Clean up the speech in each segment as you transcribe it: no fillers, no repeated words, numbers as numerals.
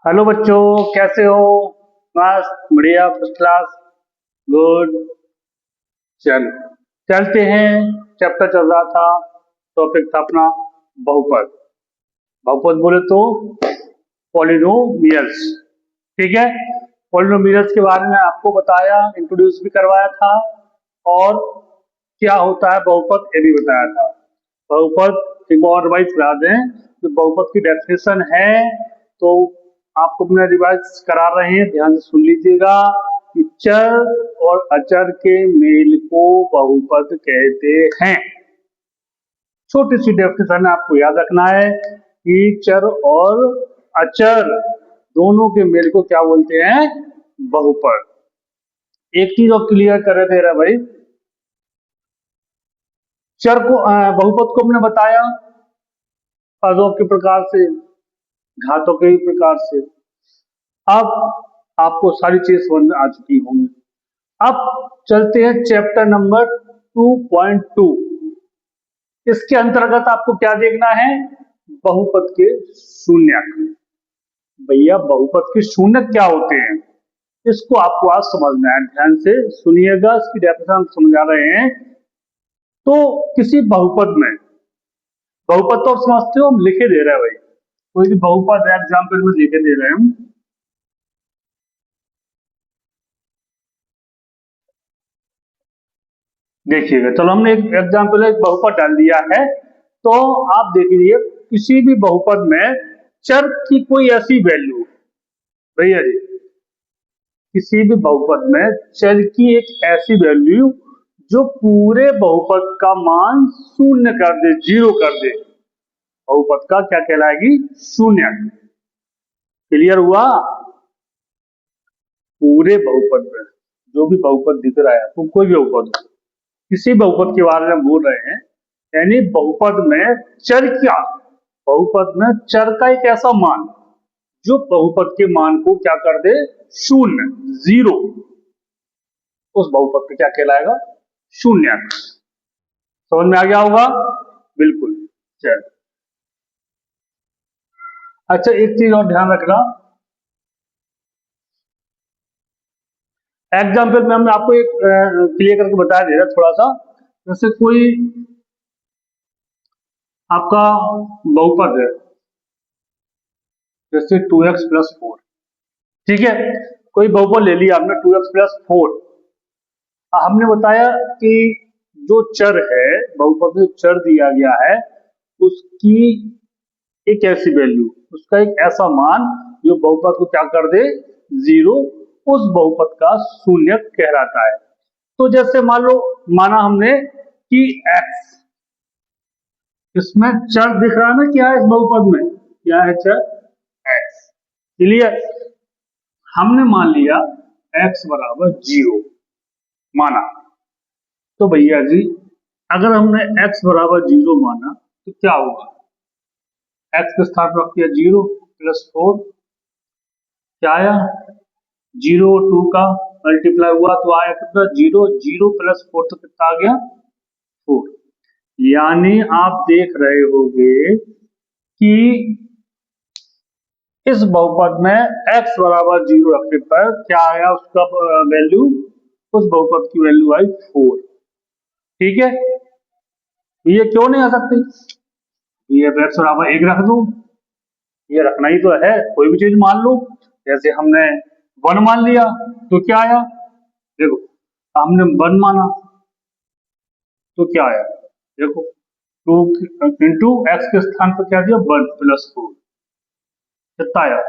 Hello बच्चों, कैसे हो? मस्त, बढ़िया, फर्स्ट क्लास, गुड। चलो, चलते हैं। चैप्टर चल रहा था, टॉपिक था अपना बहुपद। बहुपद बोले तो पॉलिनोमियल्स। ठीक है। पॉलिनोमियल्स के बारे में आपको बताया, इंट्रोड्यूस भी करवाया था, और क्या होता है बहुपद ये भी बताया था। बहुपद एक और रिवाइज करा दें, जो बहुपद की डेफिनेशन है तो आपको अपना रिवाइज करा रहे हैं, ध्यान से सुन लीजिएगा कि चर और अचर के मेल को बहुपद कहते हैं। छोटी सी डेफिनेशन आपको याद रखना है कि चर और अचर दोनों के मेल को क्या बोलते हैं? बहुपद। एक चीज और क्लियर कर दे रहा भाई, चर को बहुपद को हमने बताया पदों के प्रकार से, घातों के प्रकार से। अब आपको सारी चीज समझ में आ चुकी होंगी। अब चलते हैं चैप्टर नंबर 2.2। इसके अंतर्गत आपको क्या देखना है? बहुपद के शून्यक। भैया बहुपद के शून्यक क्या होते हैं, इसको आपको आज समझना है। ध्यान से सुनिएगा, इसकी डेफिनेशन हम समझा रहे हैं। तो किसी बहुपद में, बहुपद तो आप समझते हो, हम लिखे दे रहे हैं भाई, कोई भी बहुपद एग्जाम्पल में लिखे दे रहे हैं हम। देखिएगा, चलो हमने एक एग्जाम्पल एक बहुपद डाल दिया है। तो आप देखिए, किसी भी बहुपद में चर की कोई ऐसी वैल्यू, भैया जी, किसी भी बहुपद में चर की एक ऐसी वैल्यू जो पूरे बहुपद का मान शून्य कर दे, जीरो कर दे, बहुपद का क्या कहलाएगी? शून्य। क्लियर हुआ? पूरे बहुपद में जो भी बहुपद दिख रहा है, तो कोई भी बहुपद, किसी बहुपद के बारे में बोल रहे हैं, यानी बहुपद में चर क्या, बहुपद में चर का एक ऐसा मान जो बहुपद के मान को क्या कर दे? शून्य, जीरो, उस बहुपद पे क्या कहलाएगा? शून्य। समझ में आ गया होगा? बिल्कुल। चल, अच्छा एक चीज और ध्यान रखना, एग्जाम्पल में हमने आपको एक क्लियर करके बताया दे रहा थोड़ा सा। जैसे कोई आपका बहुपद है, जैसे 2x+4। ठीक है, कोई बहुपद ले लिया हमने 2x+4। हमने बताया कि जो चर है, बहुपद में चर दिया गया है, उसकी एक ऐसी वैल्यू, उसका एक ऐसा मान जो बहुपद को क्या कर दे? जीरो, उस बहुपद का शून्य कहलाता है। तो जैसे मान लो, माना हमने कि x, इसमें चर दिख रहा है ना, क्या है इस बहुपद में? क्या है चर? x। क्लियर? हमने मान लिया x बराबर जीरो, माना। तो भैया जी, अगर हमने x बराबर जीरो माना तो क्या होगा? x के स्थान पर रख दिया जीरो, +4, क्या आया? जीरो, 2 का मल्टीप्लाई हुआ तो आया कितना? जीरो, जीरो +4 तो कितना आ गया? 4। यानी आप देख रहे होंगे कि इस बहुपद में x बराबर जीरो रखने पर क्या आया उसका वैल्यू? उस बहुपद की वैल्यू आई 4। ठीक है, ये क्यों नहीं आ सकती? ये x बराबर 1 रख दो, ये रखना ही तो है, कोई भी चीज मान लो। जैसे हमने 1 मान लिया तो क्या आया? देखो, हमने 1 माना तो क्या आया? देखो, 2 इंटू एक्स के स्थान पर क्या दिया? 1+4, कितना आया?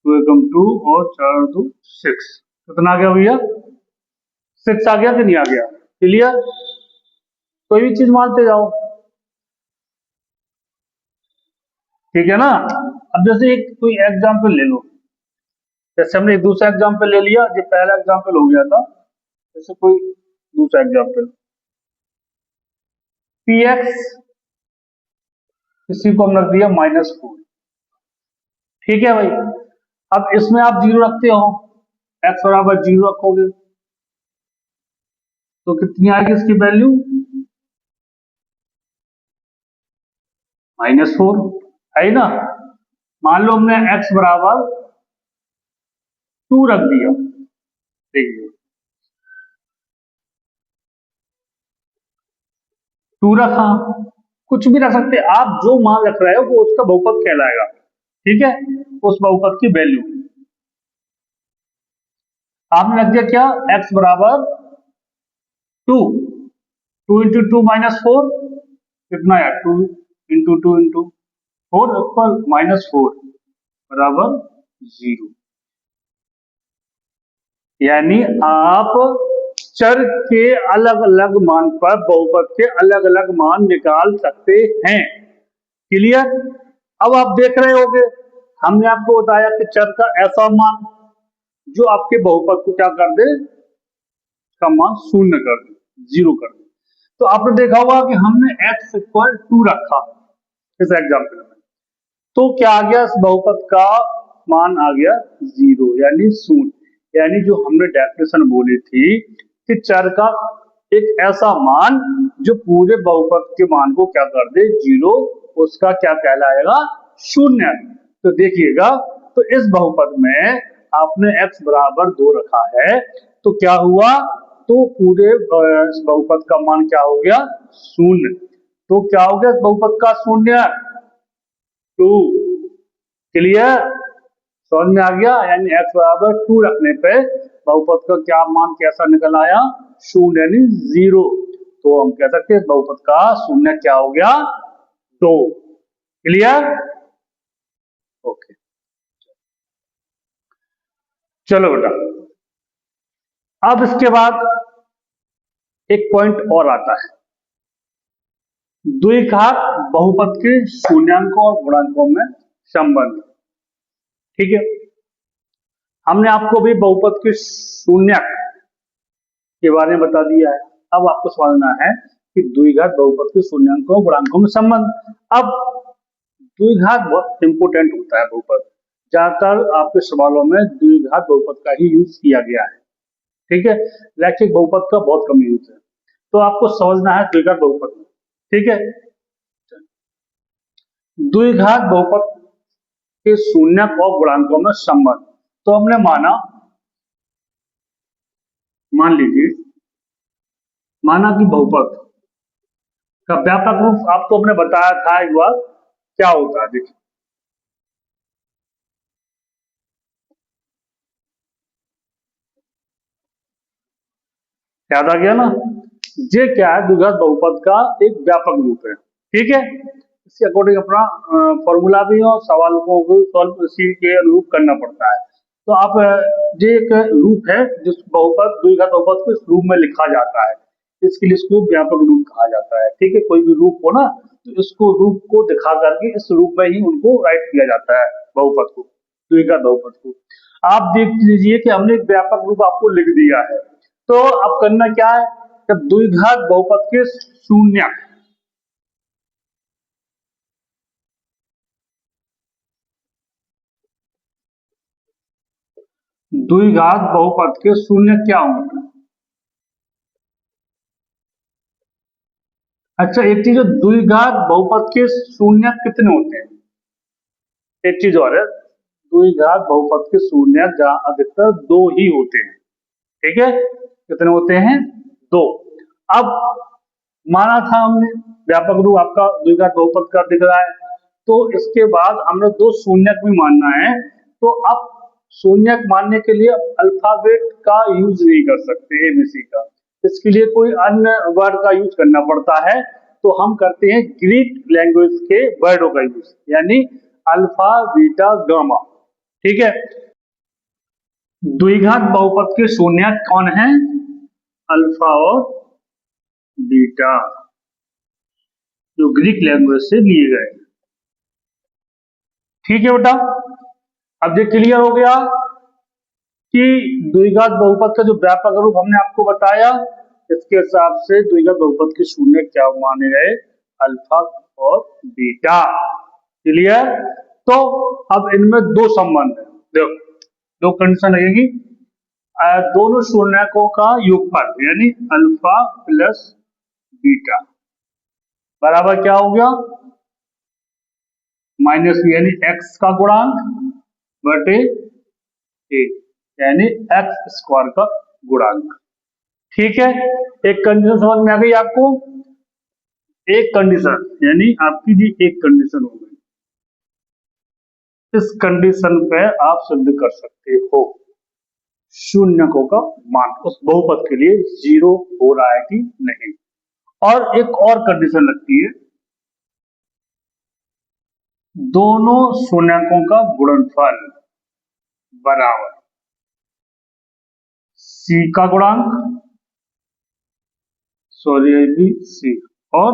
2 एकम 2 और 4 2 6। कितना आ गया भैया? 6 आ गया कि नहीं आ गया? क्लियर? कोई भी चीज मानते जाओ, ठीक है ना। अब जैसे एक कोई एग्जाम्पल ले लो, जैसे हमने एक दूसरा एग्जाम्पल ले लिया, जो पहला एग्जाम्पल हो गया था, जैसे कोई दूसरा एग्जाम्पल, px, इसी को हम रख दिया -4। ठीक है भाई, अब इसमें आप जीरो रखते हो, x बराबर जीरो रखोगे तो कितनी आएगी इसकी वैल्यू? -4, है ना। मान लो हमने x बराबर 2 रख दिया, देखिए 2 रखा, कुछ भी रख सकते हैं आप, जो मान रख रहे हो वो उसका बहुपद कहलाएगा, ठीक है, उस बहुपद की वैल्यू आपने रख दिया क्या, x बराबर 2, 2 इंटू 2 माइनस 4, कितना है 2 इंटू 2 इंटू 4 पर माइनस 4 बराबर 0। यानी आप चर के अलग अलग मान पर बहुपद के अलग अलग मान निकाल सकते हैं, क्लियर। अब आप देख रहे होंगे हमने आपको बताया कि चर का ऐसा मान जो आपके बहुपद को क्या कर दे, का मान शून्य कर दे, 0 कर दे। तो आपने देखा होगा कि हमने x इक्वल 2 रखा इस एग्जाम्पल में, तो क्या आ गया, इस बहुपद का मान आ गया 0 यानी शून्य। यानी जो हमने डेफिनेशन बोली थी कि चर का एक ऐसा मान जो पूरे बहुपद के मान को क्या कर दे 0, उसका क्या कहलाएगा, शून्य। तो देखिएगा, तो इस बहुपद में आपने x बराबर 2 रखा है, तो क्या हुआ, तो पूरे इस बहुपद का मान क्या हो गया, शून्य। तो क्या हो गया इस बहुपद का शून्य, 2, क्लियर, समझ में आ गया। यानी x बराबर 2 रखने पे बहुपद का क्या मान कैसा निकल आया, शून्य यानी 0। तो हम कह सकते हैं बहुपद का शून्य क्या हो गया, 2, क्लियर, ओके। चलो बेटा, अब इसके बाद एक पॉइंट और आता है, द्विघात बहुपद के शून्यांकों और गुणांकों में संबंध, ठीक है। हमने आपको भी बहुपद के शून्यक के बारे में बता दिया है, अब आपको समझना है कि द्विघात बहुपद के शून्यांकों और गुणांकों में संबंध। अब द्विघात बहुत इंपोर्टेंट होता है बहुपद, ज्यादातर आपके सवालों में द्विघात बहुपद का ही यूज किया गया है, ठीक है, रैखिक बहुपद का बहुत कम यूज है। तो आपको समझना है द्विघात बहुपद, ठीक है। द्विघात बहुपद के शून्यक और गुणांकों में संबंध, तो हमने मान लीजिए कि बहुपद का व्यापक रूप आपको हमने बताया था एक बार, क्या होता है देखिए, याद आ गया ना, ये क्या है, द्विघात बहुपद का एक व्यापक रूप है, ठीक है। इसके अकॉर्डिंग अपना फॉर्मूला भी और सवाल को सॉल्व इसी के अनुरूप करना पड़ता है। तो आप ये एक रूप है जिस बहुपद द्विघात बहुपद को इस रूप में लिखा जाता है, इसके लिए इसको व्यापक रूप कहा जाता है, ठीक है। कोई भी रूप हो ना, तो इसको रूप को दिखा करके इस रूप में ही उनको राइट किया जाता है, बहुपद को, द्विघात बहुपद को। आप देख लीजिए कि हमने एक व्यापक रूप आपको लिख दिया है, तो अब करना क्या है, जब द्विघात बहुपद के शून्य द्विघात बहुपद के शून्य क्या होंगे। अच्छा एक चीज, द्विघात बहुपद के शून्य कितने होते हैं, एक चीज और है, द्विघात बहुपद के शून्य जहां अधिकतर 2 ही होते हैं, ठीक है, कितने होते हैं, 2। अब माना था हमने व्यापक रूप आपका द्विघात बहुपद का दिख रहा है, तो इसके बाद हमने 2 शून्यक भी मानना है, तो अब शून्यक मानने के लिए अल्फाबेट का यूज नहीं कर सकते, एबीसी का, इसके लिए कोई अन्य वर्ड का यूज करना पड़ता है, तो हम करते हैं ग्रीक लैंग्वेज के वर्डों का यूज, यानी अल्फा बीटा गामा, ठीक है। द्विघात बहुपद के शून्यक कौन है, अल्फा और बीटा, जो ग्रीक लैंग्वेज से लिए गए, ठीक है बेटा। अब ये क्लियर हो गया कि द्विघात बहुपद का जो व्यापक रूप हमने आपको बताया, इसके हिसाब से द्विघात बहुपद के शून्य क्या माने गए, अल्फा और बीटा, क्लियर। तो अब इनमें 2 संबंध है, देखो 2 कंडीशन लगेगी, दोनों शून्यकों का योगफल यानी अल्फा प्लस बीटा बराबर क्या हो गया, माइनस बी यानी एक्स का गुणांक बटे ए, यानी एक्स स्क्वायर का गुणांक। ठीक है, एक कंडीशन समझ में आ गई आपको। एक कंडीशन यानी आपकी जी एक कंडीशन हो गई, इस कंडीशन पे आप सिद्ध कर सकते हो शून्यकों का मान उस बहुपद के लिए जीरो हो रहा है कि नहीं। और एक और कंडीशन लगती है, दोनों शून्यकों का गुणनफल बराबर सी का गुणांक, सॉरी सी, और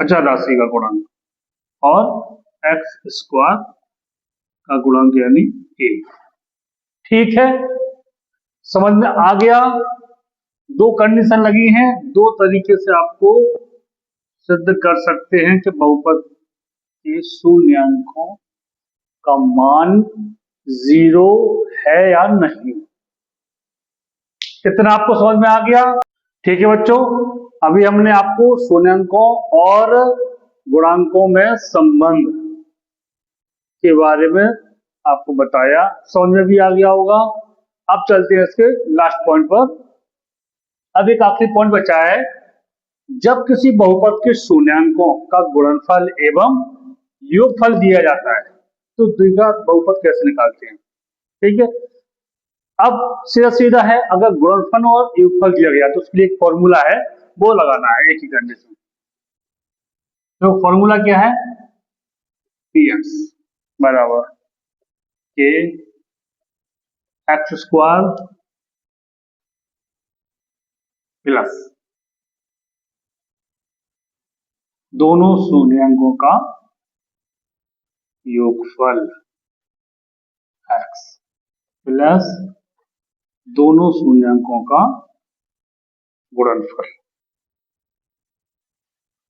अचर राशि का गुणांक, और एक्स स्क्वायर का गुणांक यानी ए। ठीक है, समझ में आ गया। दो कंडीशन लगी हैं, दो तरीके से आपको सिद्ध कर सकते हैं कि बहुपद के शून्यकों का मान जीरो है या नहीं। कितना आपको समझ में आ गया? ठीक है बच्चों, अभी हमने आपको शून्यकों और गुणांकों में संबंध के बारे में आपको बताया, समझ में भी आ गया होगा। अब चलते हैं इसके लास्ट पॉइंट पर। अब एक आखिरी पॉइंट बचा है, जब किसी बहुपद के शून्यकों का गुणनफल एवं योगफल दिया जाता है तो द्विघात बहुपद कैसे निकालते हैं। ठीक है, अब सीधा सीधा है, अगर गुणनफल और योगफल दिया गया तो उसके लिए एक फॉर्मूला है, वो लगाना है एक ही कंडीशन। तो फॉर्मूला क्या है, px बराबर के एक्स स्क्वायर प्लस दोनों शून्यकों का योगफल x प्लस दोनों शून्यकों का गुणनफल।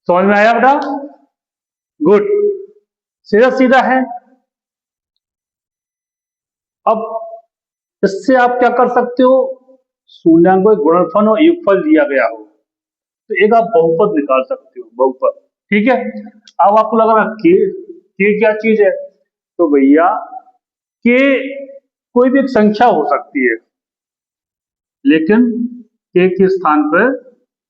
समझ में आया बेटा? गुड, सीधा सीधा है। अब इससे आप क्या कर सकते हो, शून्यकों के गुणनफल और योगफल दिया गया हो तो एक आप बहुपद निकाल सकते हो, बहुपद। ठीक है, अब आपको लग रहा के क्या चीज है, तो भैया के कोई भी एक संख्या हो सकती है, लेकिन के स्थान पर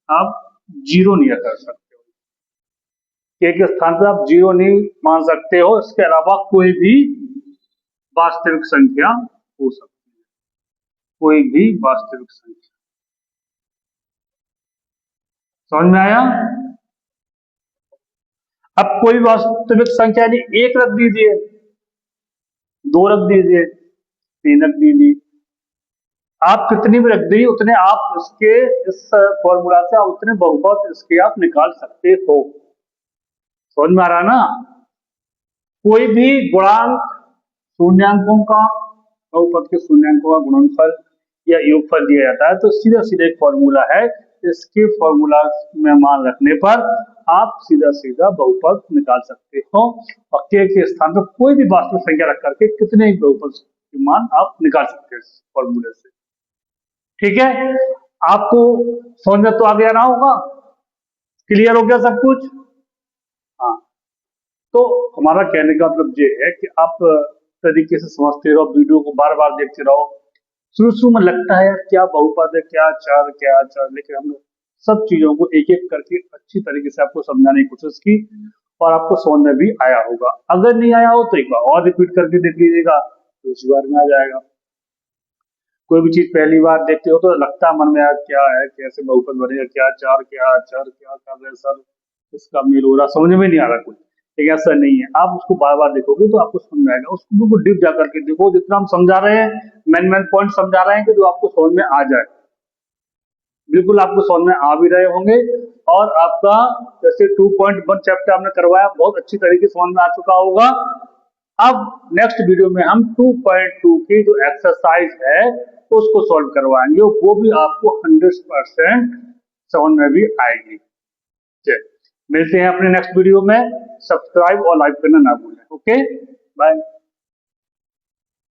आप जीरो नहीं कर सकते हो। के स्थान पर आप जीरो नहीं मान सकते हो, इसके अलावा कोई भी वास्तविक संख्या हो सकती है, कोई भी वास्तविक संख्या। समझ में आया? अब कोई वास्तविक संख्या यानी एक रख दीजिए, दो रख दीजिए, तीन रख दीजिए, आप कितनी भी रख दीजिए उतने आप इसके इस फॉर्मूला से आप उतने बहुपद इसके आप निकाल सकते हो। समझ में आ रहा ना? कोई भी गुणांक शून्यकों का, बहुपद के शून्यकों का गुणनफल या योगफल दिया जाता है तो सीधा सीधा एक फॉर्मूला है, इसके फॉर्मूला में मान रखने पर आप सीधा सीधा बहुपद निकाल सकते हो और के स्थान पर कोई भी वास्तविक संख्या रख करके कितने बहुपद के मान आप निकाल सकते हैं इस फॉर्मूले से। ठीक है, आपको समझ में तो आ गया ना होगा, क्लियर हो गया सब कुछ? हाँ, तो हमारा कहने का मतलब ये है कि आप तरीके से समझते रहो, वीडियो को बार बार देखते रहो। शुरू शुरू में लगता है यार क्या बहुपद है, क्या चार, लेकिन हमने सब चीजों को एक एक करके अच्छी तरीके से आपको समझाने की कोशिश की और आपको समझ में भी आया होगा। अगर नहीं आया हो तो एक बार और रिपीट करके देख लीजिएगा, तो उसी बार में आ जाएगा। कोई भी चीज पहली बार देखते हो तो लगता है मन में यार क्या है, कैसे बहुपद बनेगा, क्या चार क्या अचर क्या कर रहे हैं सर, इसका मेल हो रहा, समझ में नहीं आ रहा कुछ। लेकिन ऐसा नहीं है, आप उसको बार बार देखोगे तो आपको समझ में आएगा। उसको बिल्कुल डीप जा करके देखो, जितना हम समझा रहे हैं मेन पॉइंट समझा रहे हैं कि जो आपको समझ में आ जाए, बिल्कुल आपको समझ में आ भी रहे होंगे। और आपका जैसे 2.1 चैप्टर हमने करवाया, बहुत अच्छी तरीके से समझ में आ चुका होगा। अब नेक्स्ट वीडियो में हम 2.2 की जो एक्सरसाइज है उसको सॉल्व करवाएंगे, वो भी आपको 100% समझ में भी आएगी। चलिए मिलते हैं अपने नेक्स्ट वीडियो में, सब्सक्राइब और लाइक करना ना भूलें। Okay bye.